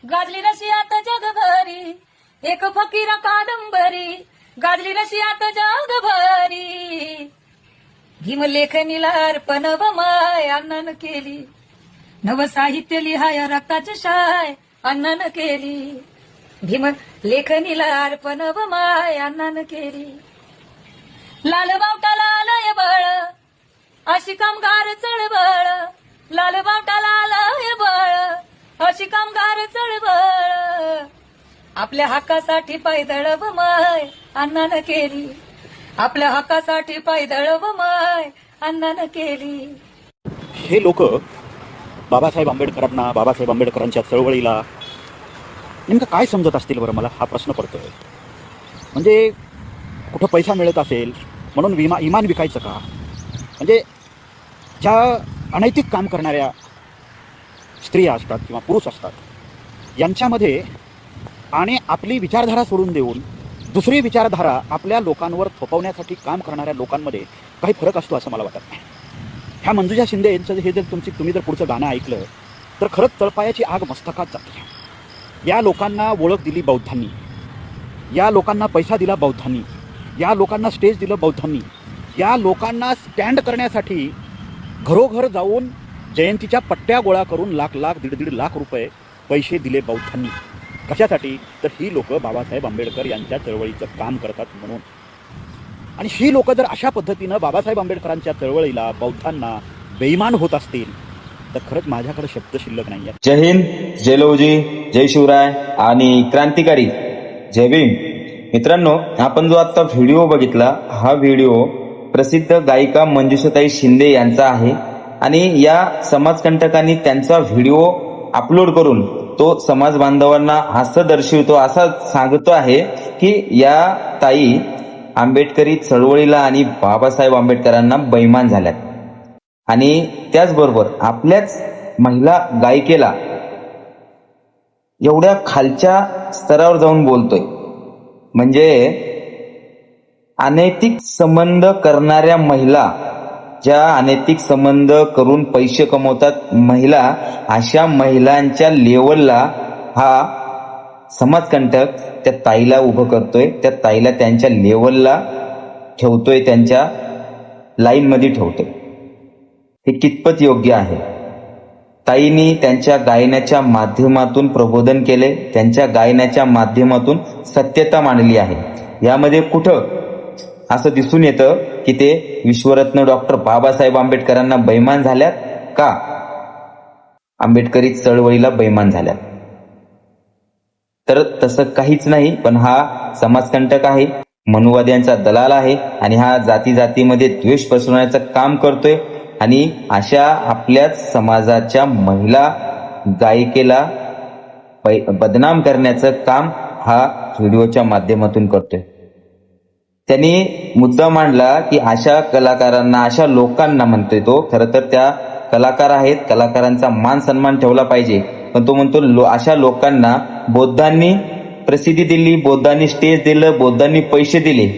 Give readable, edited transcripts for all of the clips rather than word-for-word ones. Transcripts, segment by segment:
गाजली रशियात जगभरी एक फकीर कादंबरी, गाजली रशियात जगभरी. भीम लेखनीला अर्पण माय अण्णानं केली, नव साहित्य लिहाया रक्ताची शाय अण्णानं केली. भीम लेखनीला अर्पण माय अण्णानं केली. लाल बावटाला आलंय बळ अशी कामगार चळवळ, लाल बावटाला आलंय बळ अशी कामगार चळवळ. आपल्या हक्कासाठी पायदळ माय अण्णानं केली, आपल्या हक्कासाठी पायदळ माय अण्णानं केली. हे लोक बाबासाहेब आंबेडकरांना, बाबासाहेब आंबेडकरांच्या चळवळीला नेमकं काय समजत असतील बरं, मला हा प्रश्न पडतोय. म्हणजे कुठं पैसा मिळत असेल म्हणून इमान विकायचं का? म्हणजे ज्या अनैतिक काम करणाऱ्या स्त्रिया असतात किंवा पुरुष असतात, यांच्यामध्ये आणि आपली विचारधारा सोडून देऊन दुसरी विचारधारा आपल्या लोकांवर थोपवण्यासाठी काम करणाऱ्या लोकांमध्ये काही फरक असतो असं मला वाटत नाही. ह्या मंजुषा शिंदे यांचं हे जर तुम्ही जर पुढचं गाणं ऐकलं तर खरंच तळपायाची आग मस्तकात जाते. या लोकांना ओळख दिली बौद्धांनी, या लोकांना पैसा दिला बौद्धांनी, या लोकांना स्टेज दिलं बौद्धांनी, या लोकांना स्टँड करण्यासाठी घरोघर जाऊन जयंतीच्या पट्ट्या गोळा करून लाख लाख दीड लाख रुपये पैसे दिले बौद्धांनी. कशासाठी? तर ही लोक बाबासाहेब आंबेडकर यांच्या चळवळीचं काम करतात म्हणून. आणि ही लोक जर अशा पद्धतीनं बाबासाहेब आंबेडकरांच्या चळवळीला, बौद्धांना बेईमान होत असतील तर खरंच माझ्याकडे शब्द शिल्लक नाही. जय हिंद, जय लवजी, जय शिवराय आणि क्रांतिकारी जय भीम. मित्रांनो, आपण जो आता व्हिडिओ बघितला, हा व्हिडिओ प्रसिद्ध गायिका मंजुषाताई शिंदे यांचा आहे. आणि या समाजकंटकांनी त्यांचा व्हिडिओ अपलोड करून तो समाज बांधवांना हास्य दर्शवितो, असा सांगतो आहे की या ताई आंबेडकरी चळवळीला आणि बाबासाहेब आंबेडकरांना बैमान झाल्यात. आणि त्याचबरोबर आपल्याच महिला गायिकेला एवढ्या खालच्या स्तरावर जाऊन बोलतोय. म्हणजे अनैतिक संबंध करणाऱ्या महिला, ज्या अनैतिक संबंध करून पैसे कमवतात महिला, अशा महिलांच्या लेवलला हा समाजकंटक त्या ताईला उभं करतोय, त्या ताईला त्यांच्या लेवलला ठेवतोय, त्यांच्या लाईनमध्ये ठेवतोय. हे कितपत योग्य आहे? ताईंनी त्यांच्या गायनाच्या माध्यमातून प्रबोधन केले, त्यांच्या गायनाच्या माध्यमातून सत्यता मांडली आहे. यामध्ये कुठं असं दिसून येतं की ते विश्वरत्न डॉक्टर बाबासाहेब आंबेडकरांना बैमान झाल्यात का आंबेडकरी चळवळीला बैमान झाल्यात? तर तसं काहीच नाही. पण हा समाजकंटक आहे, मनुवाद्यांचा दलाल आहे आणि हा जाती जातीमध्ये द्वेष पसरवण्याचं काम करतोय. आणि अशा आपल्याच समाजाच्या महिला गायिकेला बदनाम करण्याचं काम हा व्हिडिओच्या माध्यमातून करतोय. त्यांनी मुद्दा मांडला की अशा कलाकारांना, अशा लोकांना म्हणतोय तो, खरं तर त्या कलाकार आहेत, कलाकारांचा मान सन्मान ठेवला पाहिजे, पण तो म्हणतो अशा लोकांना बौद्धांनी प्रसिद्धी दिली, बौद्धांनी स्टेज दिलं, बौद्धांनी पैसे दिले.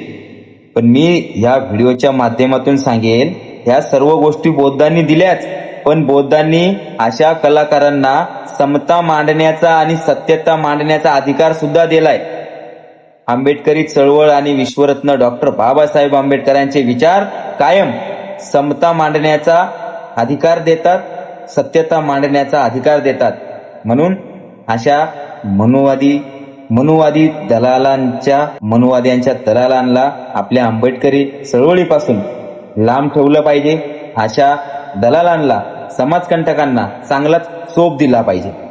पण मी या व्हिडिओच्या माध्यमातून सांगेल, ह्या सर्व गोष्टी बौद्धांनी दिल्याच, पण बौद्धांनी अशा कलाकारांना समता मांडण्याचा आणि सत्यता मांडण्याचा अधिकार सुद्धा दिलाय. आंबेडकरी चळवळ आणि विश्वरत्न डॉक्टर बाबासाहेब आंबेडकरांचे विचार कायम समता मांडण्याचा अधिकार देतात, सत्यता मांडण्याचा अधिकार देतात. म्हणून अशा मनुवादी मनुवाद्यांच्या दलालांना आपल्या आंबेडकरी चळवळीपासून लांब ठेवलं पाहिजे. अशा दलालांना, समाजकंटकांना चांगलाच चोप दिला पाहिजे.